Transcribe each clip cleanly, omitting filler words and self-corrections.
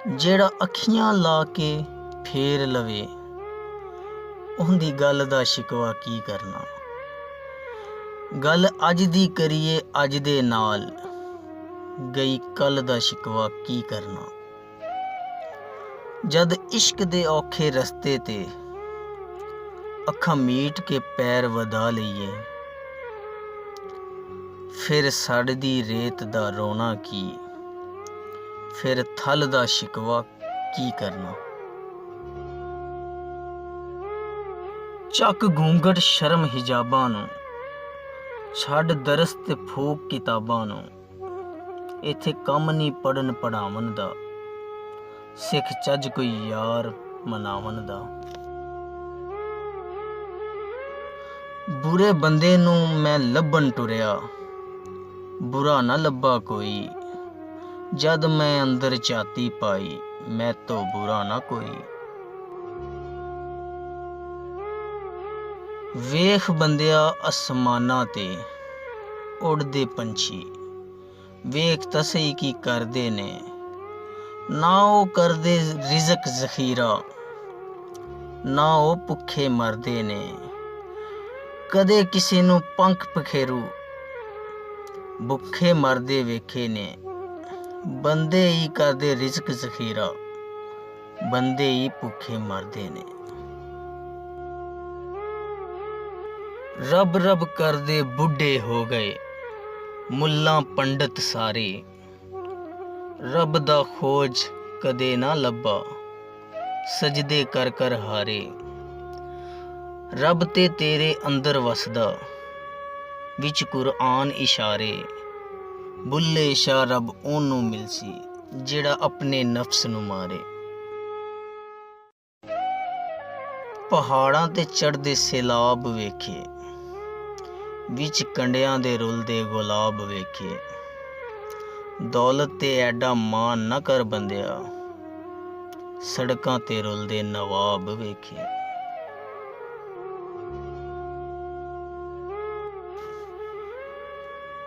ਜਿਹੜਾ ਅੱਖੀਆਂ ਲਾ ਕੇ ਫੇਰ ਲਵੇ, ਉਹਦੀ ਗੱਲ ਦਾ ਸ਼ਿਕਵਾ ਕੀ ਕਰਨਾ। ਗੱਲ ਅੱਜ ਦੀ ਕਰੀਏ ਅੱਜ ਦੇ ਨਾਲ, ਗਈ ਕੱਲ ਦਾ ਸ਼ਿਕਵਾ ਕੀ ਕਰਨਾ। ਜਦ ਇਸ਼ਕ ਦੇ ਔਖੇ ਰਸਤੇ ਤੇ ਅੱਖਾਂ ਮੀਟ ਕੇ ਪੈਰ ਵਧਾ ਲਈਏ, ਫਿਰ ਸੜਦੀ ਰੇਤ ਦਾ ਰੋਣਾ ਕੀ, ਫਿਰ ਥਲ ਦਾ ਸ਼ਿਕਵਾ ਕੀ ਕਰਨਾ। ਚੱਕ ਘੂੰਘਟ ਸ਼ਰਮ ਹਿਜਾਬਾਂ ਨੂੰ, ਛੱਡ ਦਰਸ ਤੇ ਫੂਕ ਕਿਤਾਬਾਂ ਨੂੰ। ਇੱਥੇ ਕੰਮ ਨਹੀਂ ਪੜ੍ਹਨ ਪੜ੍ਹਾਵਣ ਦਾ, ਸਿੱਖ ਚੱਜ ਕੋਈ ਯਾਰ ਮਨਾਵਣ ਦਾ। ਬੁਰੇ ਬੰਦੇ ਨੂੰ ਮੈਂ ਲੱਭਣ ਟੁਰਿਆ, ਬੁਰਾ ਨਾ ਲੱਭਾ ਕੋਈ। ਜਦ ਮੈਂ ਅੰਦਰ ਝਾਤੀ ਪਾਈ, ਮੈਂ ਤੋਂ ਬੁਰਾ ਨਾ ਕੋਈ। ਵੇਖ ਬੰਦਿਆ ਅਸਮਾਨਾਂ ਤੇ ਉੜਦੇ ਪੰਛੀ, ਵੇਖ ਤਾਂ ਸਹੀ ਕੀ ਕਰਦੇ ਨੇ। ਨਾ ਉਹ ਕਰਦੇ ਰਿਜ਼ਕ ਜ਼ਖੀਰਾ, ਨਾ ਉਹ ਭੁੱਖੇ ਮਰਦੇ ਨੇ। ਕਦੇ ਕਿਸੇ ਨੂੰ ਪੰਖ ਪਖੇਰੂ, ਭੁੱਖੇ ਮਰਦੇ ਵੇਖੇ ਨੇ। ਬੰਦੇ ਹੀ ਕਰਦੇ ਰਿਜ਼ਕ ਜ਼ਖੀਰਾ, ਬੰਦੇ ਹੀ ਭੁੱਖੇ ਮਰਦੇ ਨੇ। ਰੱਬ ਰੱਬ ਕਰਦੇ ਬੁੱਢੇ ਹੋ ਗਏ, ਮੁੱਲਾਂ ਪੰਡਤ ਸਾਰੇ। ਰੱਬ ਦਾ ਖੋਜ ਕਦੇ ਨਾ ਲੱਭਾ, ਸਜਦੇ ਕਰ ਕਰ ਹਾਰੇ। ਰੱਬ ਤੇ ਤੇਰੇ ਅੰਦਰ ਵਸਦਾ, ਵਿੱਚ ਕੁਰਆਨ ਇਸ਼ਾਰੇ। ਬੁੱਲੇ ਸ਼ਾਹ ਰੱਬ ਉਹਨੂੰ ਮਿਲਸੀ, ਜਿਹੜਾ ਆਪਣੇ ਨਫਸ ਨੂੰ ਮਾਰੇ। ਪਹਾੜਾਂ ਤੇ ਚੜ੍ਹਦੇ ਸੈਲਾਬ ਵੇਖੇ, ਵਿੱਚ ਕੰਡਿਆਂ ਦੇ ਰੁਲਦੇ ਗੁਲਾਬ ਵੇਖੇ। ਦੌਲਤ ਤੇ ਐਡਾ ਮਾਣ ਨਾ ਕਰ ਬੰਦਿਆ, ਸੜਕਾਂ ਤੇ ਰੁਲਦੇ ਨਵਾਬ ਵੇਖੇ।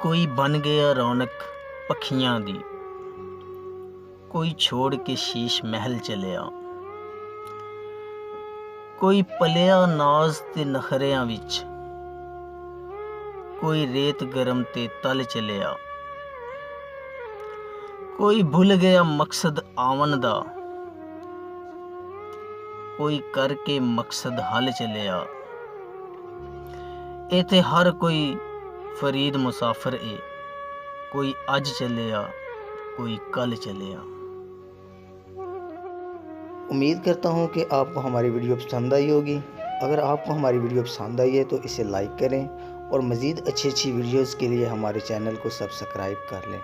ਕੋਈ ਬਣ ਗਿਆ ਰੌਣਕ ਪੱਖੀਆਂ ਦੀ, ਕੋਈ ਛੋੜ ਕੇ ਸ਼ੀਸ਼ ਮਹਿਲ ਚਲਿਆ। ਕੋਈ ਪਲਿਆ ਨਾਜ਼ ਤੇ ਨਖਰਿਆਂ ਵਿੱਚ, ਕੋਈ ਰੇਤ ਗਰਮ ਤੇ ਤਲ ਚਲਿਆ। ਕੋਈ ਭੁੱਲ ਗਿਆ ਮਕਸਦ ਆਵਣ ਦਾ, ਕੋਈ ਕਰਕੇ ਮਕਸਦ ਹੱਲ ਚਲਿਆ। ਇੱਥੇ ਹਰ ਕੋਈ फरीद मुसाफिर है, कोई अज चलिया कोई कल चलिया। उम्मीद करता हूँ कि आपको हमारी वीडियो पसंद आई होगी। अगर आपको हमारी वीडियो पसंद आई है तो इसे लाइक करें और मज़ीद अच्छी वीडियोज़ के लिए हमारे चैनल को सब्सक्राइब कर लें।